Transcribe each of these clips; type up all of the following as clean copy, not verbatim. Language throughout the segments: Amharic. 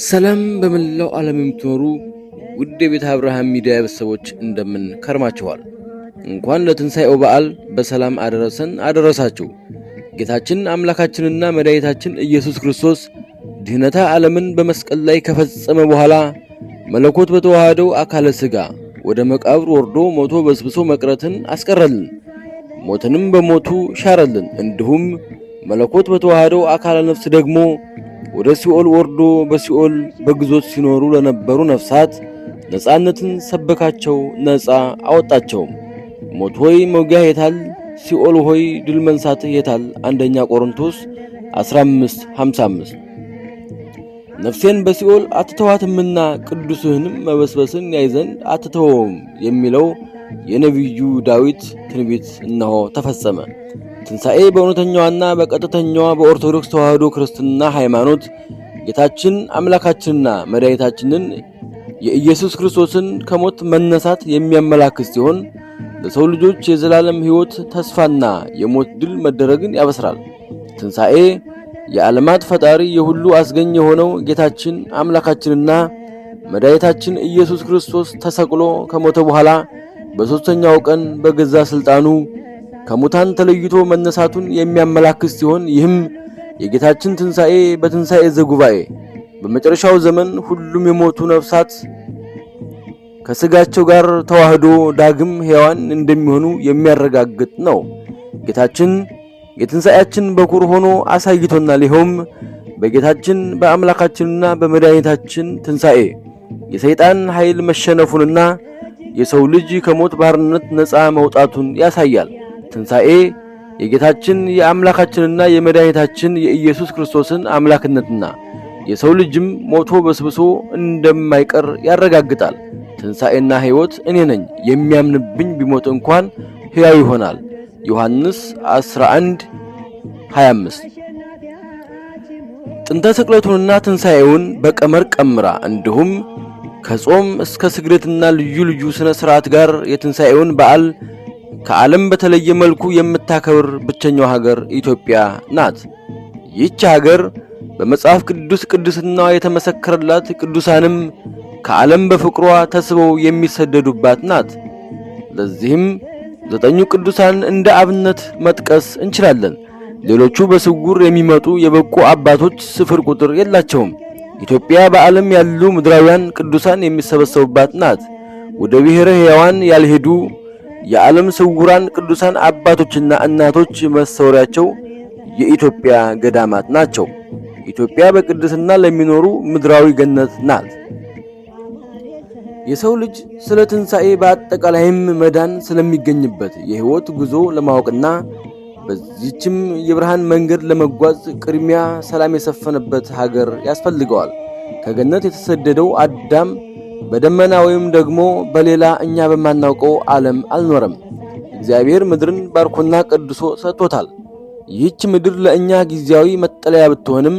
ሰላም በመላው ዓለም የምትኖሩ ውድ የቤተ አብርሃም ሚዲያ ቤተሰቦች እንደምን ከርማችኋል? እንኳን ለትንሣኤው በዓል በሰላም አደረሰን አደረሳችሁ። ጌታችን አምላካችንና መድኃኒታችን ኢየሱስ ክርስቶስ ድኅነተ ዓለምን በመስቀል ላይ ከፈጸመ በኋላ መለኮት በተዋሃደው አካለ ሥጋ ወደ መቃብር ወርዶ ሞቶ በስብሶ መቅረትን አስቀረልን፣ ሞትንም በሞቱ ሻረልን። እንዲሁም መለኮት በተዋሃደው አካለ ነፍስ ደግሞ ወደ ሲኦል ወርዶ በሲኦል በግዞት ሲኖሩ ለነበሩ ነፍሳት ነፃነትን ሰበካቸው፣ ነፃ አወጣቸው። ሞት ሆይ መውጊያ የታል? ሲኦል ሆይ ድል መንሳትህ የታል? አንደኛ ቆሮንቶስ 15:55። ነፍሴን በሲኦል አትተዋትምና ቅዱስህንም መበስበስን ያይ ዘንድ አትተወውም የሚለው የነቢዩ ዳዊት ትንቢት እነሆ ተፈጸመ። ትንሣኤ በእውነተኛዋና በቀጥተኛዋ በኦርቶዶክስ ተዋሕዶ ክርስትና ሃይማኖት ጌታችን አምላካችንና መድኃኒታችንን የኢየሱስ ክርስቶስን ከሞት መነሳት የሚያመላክት ሲሆን ለሰው ልጆች የዘላለም ሕይወት ተስፋና የሞት ድል መደረግን ያበስራል። ትንሣኤ የዓለማት ፈጣሪ የሁሉ አስገኝ የሆነው ጌታችን አምላካችንና መድኃኒታችን ኢየሱስ ክርስቶስ ተሰቅሎ ከሞተ በኋላ በሦስተኛው ቀን በገዛ ሥልጣኑ ከሙታን ተለይቶ መነሳቱን የሚያመላክት ሲሆን ይህም የጌታችን ትንሣኤ በትንሣኤ ዘጉባኤ በመጨረሻው ዘመን ሁሉም የሞቱ ነፍሳት ከሥጋቸው ጋር ተዋህዶ ዳግም ሕያዋን እንደሚሆኑ የሚያረጋግጥ ነው። ጌታችን የትንሣኤያችን በኩር ሆኖ አሳይቶናል። ይኸውም በጌታችን በአምላካችንና በመድኃኒታችን ትንሣኤ የሰይጣን ኃይል መሸነፉንና የሰው ልጅ ከሞት ባርነት ነፃ መውጣቱን ያሳያል። ትንሣኤ የጌታችን የአምላካችንና የመድኃኒታችን የኢየሱስ ክርስቶስን አምላክነትና የሰው ልጅም ሞቶ በስብሶ እንደማይቀር ያረጋግጣል። ትንሣኤና ሕይወት እኔ ነኝ፣ የሚያምንብኝ ቢሞት እንኳን ሕያው ይሆናል። ዮሐንስ 11:25። ጥንተ ስቅለቱንና ትንሣኤውን በቀመር ቀምራ እንዲሁም ከጾም እስከ ስግደትና ልዩ ልዩ ሥነ ሥርዓት ጋር የትንሣኤውን በዓል ከዓለም በተለየ መልኩ የምታከብር ብቸኛው ሀገር ኢትዮጵያ ናት። ይህች ሀገር በመጽሐፍ ቅዱስ ቅድስናዋ የተመሰከረላት ቅዱሳንም ከዓለም በፍቅሯ ተስበው የሚሰደዱባት ናት። ለዚህም 9 ቅዱሳን እንደ አብነት መጥቀስ እንችላለን። ሌሎቹ በስውር የሚመጡ የበቁ አባቶች ስፍር ቁጥር የላቸውም። ኢትዮጵያ በዓለም ያሉ ምድራውያን ቅዱሳን የሚሰበሰቡባት ናት። ወደ ብሔረ ሕያዋን ያልሄዱ የዓለም ስውራን ቅዱሳን አባቶችና እናቶች መሰወሪያቸው የኢትዮጵያ ገዳማት ናቸው። ኢትዮጵያ በቅድስና ለሚኖሩ ምድራዊ ገነት ናት። የሰው ልጅ ስለ ትንሣኤ በአጠቃላይም መዳን ስለሚገኝበት የሕይወት ጉዞ ለማወቅና በዚህችም የብርሃን መንገድ ለመጓዝ ቅድሚያ ሰላም የሰፈነበት ሀገር ያስፈልገዋል። ከገነት የተሰደደው አዳም በደመና ወይም ደግሞ በሌላ እኛ በማናውቀው ዓለም አልኖረም። እግዚአብሔር ምድርን ባርኮና ቀድሶ ሰጥቶታል። ይህች ምድር ለእኛ ጊዜያዊ መጠለያ ብትሆንም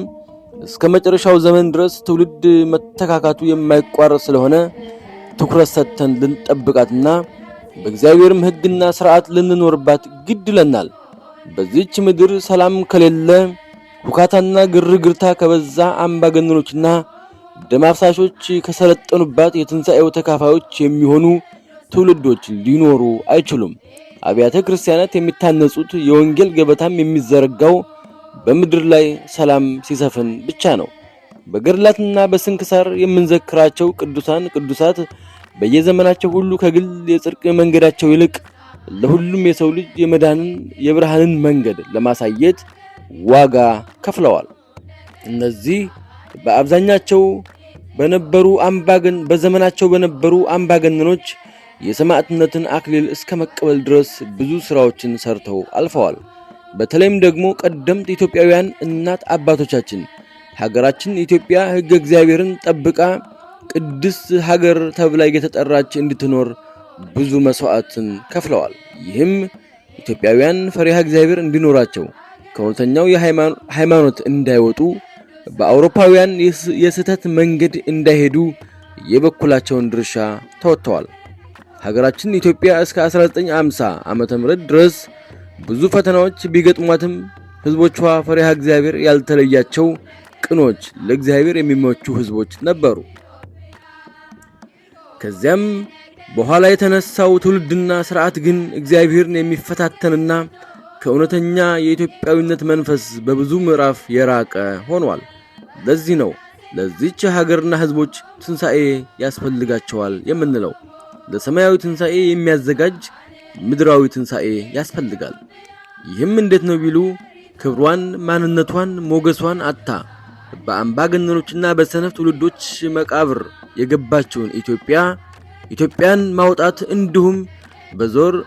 እስከ መጨረሻው ዘመን ድረስ ትውልድ መተካካቱ የማይቋረጥ ስለሆነ ትኩረት ሰጥተን ልንጠብቃትና በእግዚአብሔርም ሕግና ሥርዓት ልንኖርባት ግድ ይለናል። በዚህች ምድር ሰላም ከሌለ፣ ሁካታና ግርግርታ ከበዛ፣ አምባገነኖችና ደም አፍሳሾች ከሰለጠኑባት የትንሣኤው ተካፋዮች የሚሆኑ ትውልዶች ሊኖሩ አይችሉም። አብያተ ክርስቲያናት የሚታነጹት የወንጌል ገበታም የሚዘረጋው በምድር ላይ ሰላም ሲሰፍን ብቻ ነው። በገድላትና በስንክሳር የምንዘክራቸው ቅዱሳት በየዘመናቸው ሁሉ ከግል የጽድቅ መንገዳቸው ይልቅ ለሁሉም የሰው ልጅ የመዳንን የብርሃንን መንገድ ለማሳየት ዋጋ ከፍለዋል። እነዚህ በዘመናቸው በነበሩ አምባገነኖች የሰማዕትነትን አክሊል እስከ መቀበል ድረስ ብዙ ሥራዎችን ሰርተው አልፈዋል። በተለይም ደግሞ ቀደምት ኢትዮጵያውያን እናት አባቶቻችን ሀገራችን ኢትዮጵያ ሕገ እግዚአብሔርን ጠብቃ ቅድስት ሀገር ተብላ የተጠራች እንድትኖር ብዙ መስዋዕትን ከፍለዋል። ይህም ኢትዮጵያውያን ፈሪሃ እግዚአብሔር እንዲኖራቸው ከእውነተኛው የሃይማኖት እንዳይወጡ በአውሮፓውያን የስህተት መንገድ እንዳይሄዱ የበኩላቸውን ድርሻ ተወጥተዋል። ሀገራችን ኢትዮጵያ እስከ 1950 ዓመተ ምህረት ድረስ ብዙ ፈተናዎች ቢገጥሟትም ህዝቦቿ ፈሪሃ እግዚአብሔር ያልተለያቸው ቅኖች፣ ለእግዚአብሔር የሚመቹ ህዝቦች ነበሩ። ከዚያም በኋላ የተነሳው ትውልድና ሥርዓት ግን እግዚአብሔርን የሚፈታተንና ከእውነተኛ የኢትዮጵያዊነት መንፈስ በብዙ ምዕራፍ የራቀ ሆኗል። ለዚህ ነው ለዚች ሀገርና ህዝቦች ትንሣኤ ያስፈልጋቸዋል የምንለው። ለሰማያዊ ትንሣኤ የሚያዘጋጅ ምድራዊ ትንሣኤ ያስፈልጋል። ይህም እንዴት ነው ቢሉ ክብሯን፣ ማንነቷን፣ ሞገሷን አጥታ በአምባገነኖችና በሰነፍ ትውልዶች መቃብር የገባችውን ኢትዮጵያን ማውጣት እንዲሁም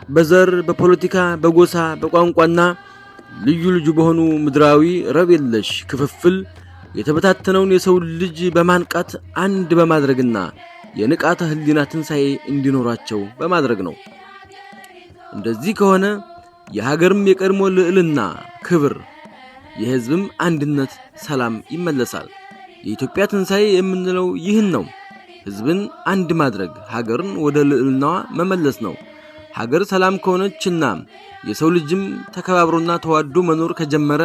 በዘር፣ በፖለቲካ፣ በጎሳ፣ በቋንቋና ልዩ ልዩ በሆኑ ምድራዊ ረብ የለሽ ክፍፍል የተበታተነውን የሰው ልጅ በማንቃት አንድ በማድረግና የንቃተ ህሊና ትንሣኤ እንዲኖራቸው በማድረግ ነው። እንደዚህ ከሆነ የሀገርም የቀድሞ ልዕልና ክብር፣ የህዝብም አንድነት፣ ሰላም ይመለሳል። የኢትዮጵያ ትንሣኤ የምንለው ይህን ነው። ህዝብን አንድ ማድረግ፣ ሀገርን ወደ ልዕልናዋ መመለስ ነው። ሀገር ሰላም ከሆነችና የሰው ልጅም ተከባብሮና ተዋዶ መኖር ከጀመረ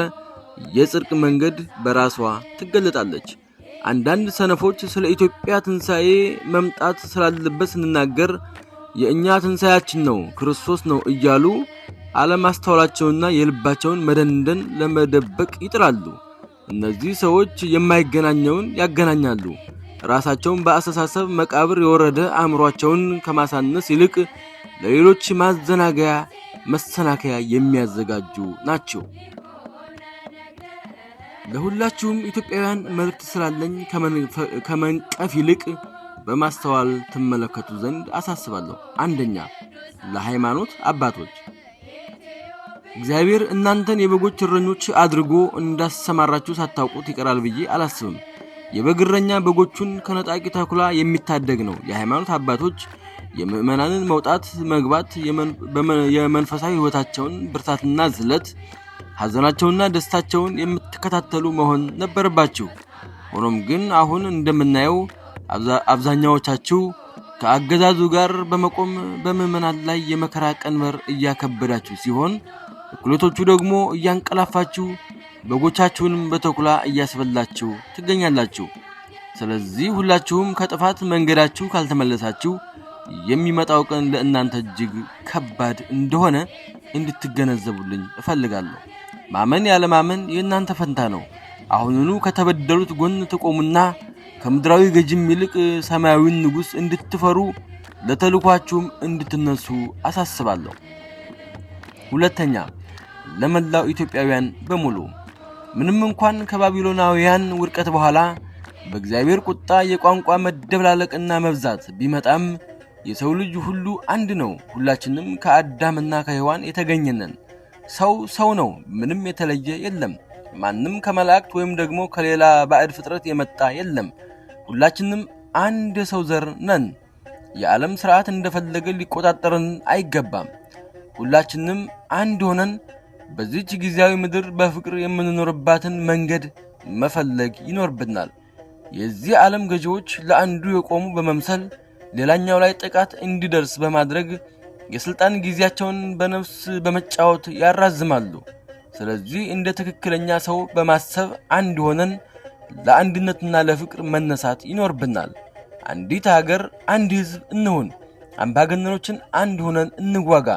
የጽድቅ መንገድ በራሷ ትገለጣለች። አንዳንድ ሰነፎች ስለ ኢትዮጵያ ትንሣኤ መምጣት ስላለበት ስንናገር የእኛ ትንሣኤያችን ነው ክርስቶስ ነው እያሉ አለማስተዋላቸውና የልባቸውን መደንደን ለመደበቅ ይጥራሉ። እነዚህ ሰዎች የማይገናኘውን ያገናኛሉ። ራሳቸውን በአስተሳሰብ መቃብር የወረደ አእምሯቸውን ከማሳነስ ይልቅ ለሌሎች ማዘናገያ መሰናከያ የሚያዘጋጁ ናቸው። ለሁላችሁም ኢትዮጵያውያን መልእክት ስላለኝ ከመንቀፍ ይልቅ በማስተዋል ትመለከቱ ዘንድ አሳስባለሁ። አንደኛ፣ ለሃይማኖት አባቶች እግዚአብሔር እናንተን የበጎች እረኞች አድርጎ እንዳሰማራችሁ ሳታውቁት ይቀራል ብዬ አላስብም። የበግ እረኛ በጎቹን ከነጣቂ ተኩላ የሚታደግ ነው። የሃይማኖት አባቶች የምእመናንን መውጣት መግባት፣ የመንፈሳዊ ሕይወታቸውን ብርታትና ዝለት፣ ሐዘናቸውና ደስታቸውን የምትከታተሉ መሆን ነበረባችሁ። ሆኖም ግን አሁን እንደምናየው አብዛኛዎቻችሁ ከአገዛዙ ጋር በመቆም በምእመናን ላይ የመከራ ቀንበር እያከበዳችሁ ሲሆን፣ እኩሌቶቹ ደግሞ እያንቀላፋችሁ በጎቻችሁንም በተኩላ እያስበላችሁ ትገኛላችሁ። ስለዚህ ሁላችሁም ከጥፋት መንገዳችሁ ካልተመለሳችሁ የሚመጣው ቀን ለእናንተ እጅግ ከባድ እንደሆነ እንድትገነዘቡልኝ እፈልጋለሁ። ማመን ያለ ማመን የእናንተ ፈንታ ነው። አሁኑኑ ከተበደሉት ጎን ትቆሙና ከምድራዊ ገዥም ይልቅ ሰማያዊን ንጉሥ እንድትፈሩ ለተልኳችሁም እንድትነሱ አሳስባለሁ። ሁለተኛ፣ ለመላው ኢትዮጵያውያን በሙሉ ምንም እንኳን ከባቢሎናውያን ውድቀት በኋላ በእግዚአብሔር ቁጣ የቋንቋ መደብላለቅና መብዛት ቢመጣም የሰው ልጅ ሁሉ አንድ ነው። ሁላችንም ከአዳምና ከሔዋን የተገኘነን። ሰው ነው፣ ምንም የተለየ የለም። ማንም ከመላእክት ወይም ደግሞ ከሌላ ባዕድ ፍጥረት የመጣ የለም። ሁላችንም አንድ የሰው ዘር ነን። የዓለም ሥርዓት እንደፈለገ ሊቆጣጠረን አይገባም። ሁላችንም አንድ ሆነን በዚህች ጊዜያዊ ምድር በፍቅር የምንኖርባትን መንገድ መፈለግ ይኖርብናል። የዚህ ዓለም ገዢዎች ለአንዱ የቆሙ በመምሰል ሌላኛው ላይ ጥቃት እንዲደርስ በማድረግ የስልጣን ጊዜያቸውን በነፍስ በመጫወት ያራዝማሉ። ስለዚህ እንደ ትክክለኛ ሰው በማሰብ አንድ ሆነን ለአንድነትና ለፍቅር መነሳት ይኖርብናል። አንዲት ሀገር፣ አንድ ሕዝብ እንሁን። አምባገነኖችን አንድ ሆነን እንዋጋ።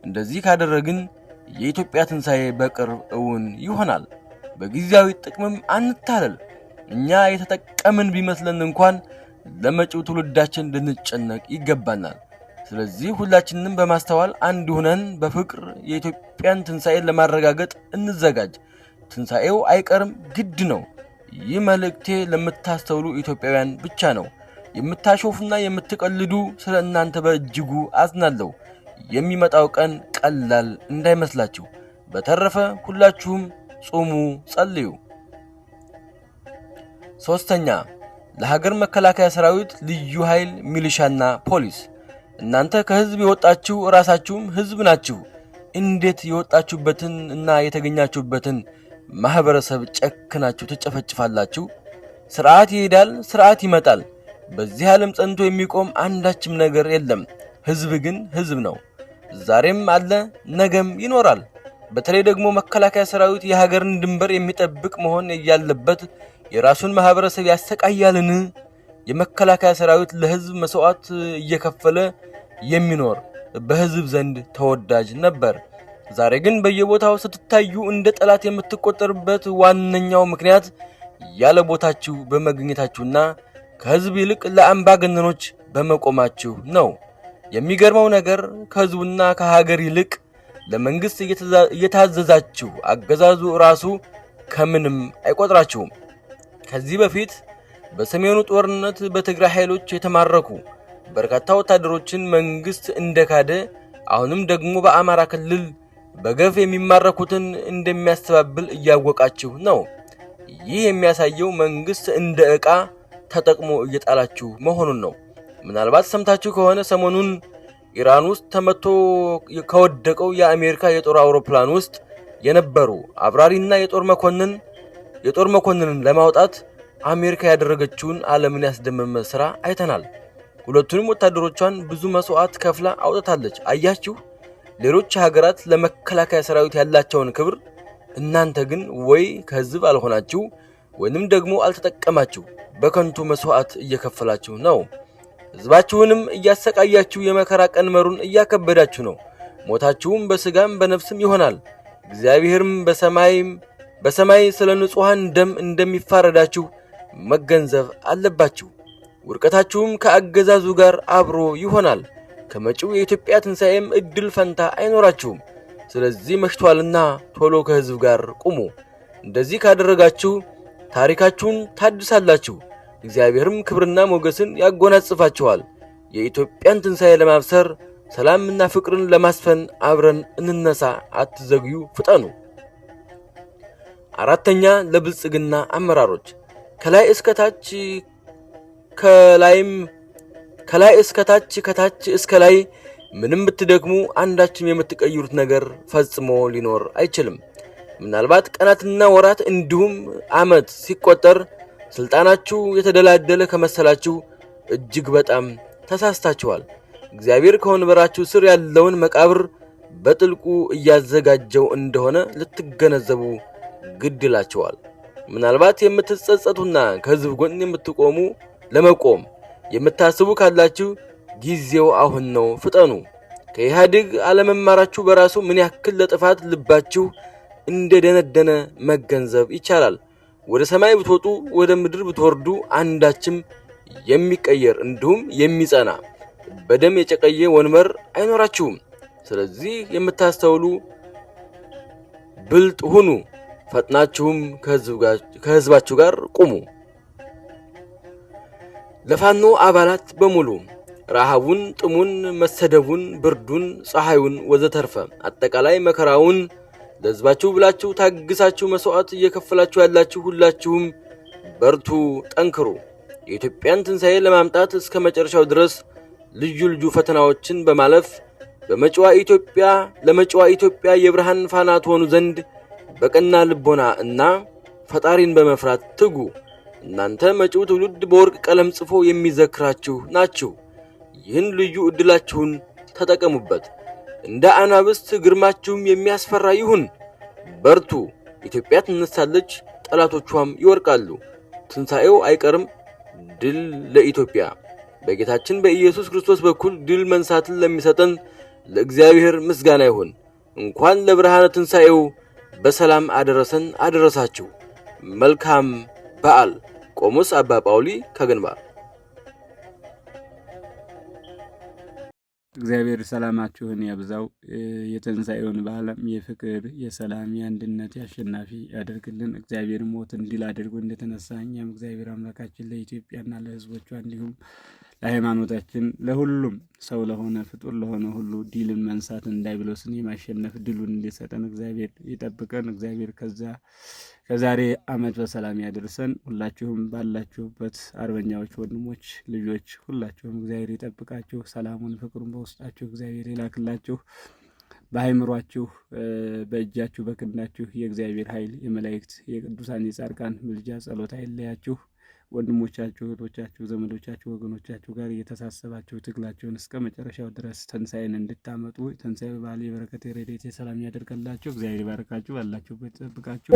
እንደዚህ ካደረግን የኢትዮጵያ ትንሣኤ በቅርብ እውን ይሆናል። በጊዜያዊ ጥቅምም አንታለል። እኛ የተጠቀምን ቢመስለን እንኳን ለመጪው ትውልዳችን ልንጨነቅ ይገባናል። ስለዚህ ሁላችንም በማስተዋል አንድ ሆነን በፍቅር የኢትዮጵያን ትንሣኤ ለማረጋገጥ እንዘጋጅ። ትንሣኤው አይቀርም፣ ግድ ነው። ይህ መልእክቴ ለምታስተውሉ ኢትዮጵያውያን ብቻ ነው። የምታሾፉና የምትቀልዱ ስለ እናንተ በእጅጉ አዝናለሁ። የሚመጣው ቀን ቀላል እንዳይመስላችሁ። በተረፈ ሁላችሁም ጾሙ፣ ጸልዩ። ሶስተኛ፣ ለሀገር መከላከያ ሰራዊት፣ ልዩ ኃይል፣ ሚሊሻና ፖሊስ እናንተ ከህዝብ የወጣችሁ ራሳችሁም ህዝብ ናችሁ። እንዴት የወጣችሁበትን እና የተገኛችሁበትን ማህበረሰብ ጨክናችሁ ትጨፈጭፋላችሁ? ስርዓት ይሄዳል፣ ስርዓት ይመጣል። በዚህ ዓለም ጸንቶ የሚቆም አንዳችም ነገር የለም። ህዝብ ግን ህዝብ ነው። ዛሬም አለ፣ ነገም ይኖራል። በተለይ ደግሞ መከላከያ ሰራዊት የሀገርን ድንበር የሚጠብቅ መሆን ያለበት የራሱን ማህበረሰብ ያሰቃያልን? የመከላከያ ሰራዊት ለህዝብ መስዋዕት እየከፈለ የሚኖር በህዝብ ዘንድ ተወዳጅ ነበር። ዛሬ ግን በየቦታው ስትታዩ እንደ ጠላት የምትቆጠሩበት ዋነኛው ምክንያት ያለ ቦታችሁ በመገኘታችሁና ከህዝብ ይልቅ ለአምባገነኖች በመቆማችሁ ነው። የሚገርመው ነገር ከህዝቡና ከሀገር ይልቅ ለመንግስት እየታዘዛችሁ አገዛዙ ራሱ ከምንም አይቆጥራችሁም። ከዚህ በፊት በሰሜኑ ጦርነት በትግራይ ኃይሎች የተማረኩ በርካታ ወታደሮችን መንግስት እንደካደ አሁንም ደግሞ በአማራ ክልል በገፍ የሚማረኩትን እንደሚያስተባብል እያወቃችሁ ነው። ይህ የሚያሳየው መንግስት እንደ ዕቃ ተጠቅሞ እየጣላችሁ መሆኑን ነው። ምናልባት ሰምታችሁ ከሆነ ሰሞኑን ኢራን ውስጥ ተመቶ ከወደቀው የአሜሪካ የጦር አውሮፕላን ውስጥ የነበሩ አብራሪና የጦር መኮንንን ለማውጣት አሜሪካ ያደረገችውን ዓለምን ያስደመመ ሥራ አይተናል። ሁለቱንም ወታደሮቿን ብዙ መስዋዕት ከፍላ አውጥታለች። አያችሁ፣ ሌሎች ሀገራት ለመከላከያ ሰራዊት ያላቸውን ክብር፣ እናንተ ግን ወይ ከህዝብ አልሆናችሁ ወይንም ደግሞ አልተጠቀማችሁ፣ በከንቱ መስዋዕት እየከፈላችሁ ነው። ህዝባችሁንም እያሰቃያችሁ የመከራ ቀንበሩን እያከበዳችሁ ነው። ሞታችሁም በስጋም በነፍስም ይሆናል። እግዚአብሔርም በሰማይ ስለ ንጹሃን ደም እንደሚፋረዳችሁ መገንዘብ አለባችሁ። ውድቀታችሁም ከአገዛዙ ጋር አብሮ ይሆናል። ከመጪው የኢትዮጵያ ትንሣኤም እድል ፈንታ አይኖራችሁም። ስለዚህ መሽቷልና ቶሎ ከህዝብ ጋር ቁሙ። እንደዚህ ካደረጋችሁ ታሪካችሁን ታድሳላችሁ። እግዚአብሔርም ክብርና ሞገስን ያጎናጽፋችኋል። የኢትዮጵያን ትንሣኤ ለማብሰር ሰላምና ፍቅርን ለማስፈን አብረን እንነሳ። አትዘግዩ፣ ፍጠኑ። አራተኛ፣ ለብልጽግና አመራሮች ከላይ እስከ ታች ከታች እስከ ላይ ምንም ብትደክሙ አንዳችም የምትቀይሩት ነገር ፈጽሞ ሊኖር አይችልም። ምናልባት ቀናትና ወራት እንዲሁም ዓመት ሲቆጠር ስልጣናችሁ የተደላደለ ከመሰላችሁ እጅግ በጣም ተሳስታችኋል። እግዚአብሔር ከወንበራችሁ ስር ያለውን መቃብር በጥልቁ እያዘጋጀው እንደሆነ ልትገነዘቡ ግድ ይላችኋል። ምናልባት የምትጸጸቱና ከህዝብ ጎን ለመቆም የምታስቡ ካላችሁ ጊዜው አሁን ነው፣ ፍጠኑ። ከኢህአዴግ አለመማራችሁ በራሱ ምን ያክል ለጥፋት ልባችሁ እንደደነደነ መገንዘብ ይቻላል። ወደ ሰማይ ብትወጡ ወደ ምድር ብትወርዱ አንዳችም የሚቀየር እንዲሁም የሚጸና በደም የጨቀየ ወንበር አይኖራችሁም። ስለዚህ የምታስተውሉ ብልጥ ሁኑ። ፈጥናችሁም ከህዝባችሁ ጋር ቁሙ። ለፋኖ አባላት በሙሉ ረሃቡን፣ ጥሙን፣ መሰደቡን፣ ብርዱን፣ ፀሐዩን ወዘተርፈ አጠቃላይ መከራውን ለህዝባችሁ ብላችሁ ታግሳችሁ መስዋዕት እየከፈላችሁ ያላችሁ ሁላችሁም በርቱ፣ ጠንክሩ። የኢትዮጵያን ትንሣኤ ለማምጣት እስከ መጨረሻው ድረስ ልዩ ፈተናዎችን በማለፍ ለመጪዋ ኢትዮጵያ የብርሃን ፋና ትሆኑ ዘንድ በቀና ልቦና እና ፈጣሪን በመፍራት ትጉ። እናንተ መጪው ትውልድ በወርቅ ቀለም ጽፎ የሚዘክራችሁ ናችሁ። ይህን ልዩ ዕድላችሁን ተጠቀሙበት። እንደ አናብስት ግርማችሁም የሚያስፈራ ይሁን። በርቱ። ኢትዮጵያ ትነሳለች፣ ጠላቶቿም ይወርቃሉ። ትንሣኤው አይቀርም። ድል ለኢትዮጵያ። በጌታችን በኢየሱስ ክርስቶስ በኩል ድል መንሳትን ለሚሰጠን ለእግዚአብሔር ምስጋና ይሁን። እንኳን ለብርሃነ ትንሣኤው በሰላም አደረሳችሁ። መልካም በዓል። ቆሞስ አባ ጳውሊ ከግንባር። እግዚአብሔር ሰላማችሁን ያብዛው። የትንሣኤውን በዓለም የፍቅር፣ የሰላም፣ የአንድነት ያሸናፊ ያደርግልን። እግዚአብሔር ሞትን ድል አድርጎ እንደተነሳ እኛም እግዚአብሔር አምላካችን ለኢትዮጵያና ለሕዝቦቿ እንዲሁም ለሃይማኖታችን ለሁሉም ሰው ለሆነ ፍጡር ለሆነ ሁሉ ድልን መንሳትን ዲያብሎስን የማሸነፍ ድሉን እንዲሰጠን እግዚአብሔር ይጠብቀን። እግዚአብሔር ከዛሬ ዓመት በሰላም ያደርሰን። ሁላችሁም ባላችሁበት አርበኛዎች፣ ወንድሞች፣ ልጆች ሁላችሁም እግዚአብሔር ይጠብቃችሁ። ሰላሙን ፍቅሩን በውስጣችሁ እግዚአብሔር ይላክላችሁ። በአይምሯችሁ በእጃችሁ በክንዳችሁ የእግዚአብሔር ኃይል የመላእክት የቅዱሳን የጻድቃን ምልጃ ጸሎት አይለያችሁ። ወንድሞቻችሁ፣ እህቶቻችሁ፣ ዘመዶቻችሁ፣ ወገኖቻችሁ ጋር እየተሳሰባችሁ ትግላችሁን እስከ መጨረሻው ድረስ ትንሣኤን እንድታመጡ ትንሣኤ በዓል የበረከት የረድኤት የሰላም ያደርገላችሁ። እግዚአብሔር ይባርካችሁ፣ ባላችሁበት ይጠብቃችሁ።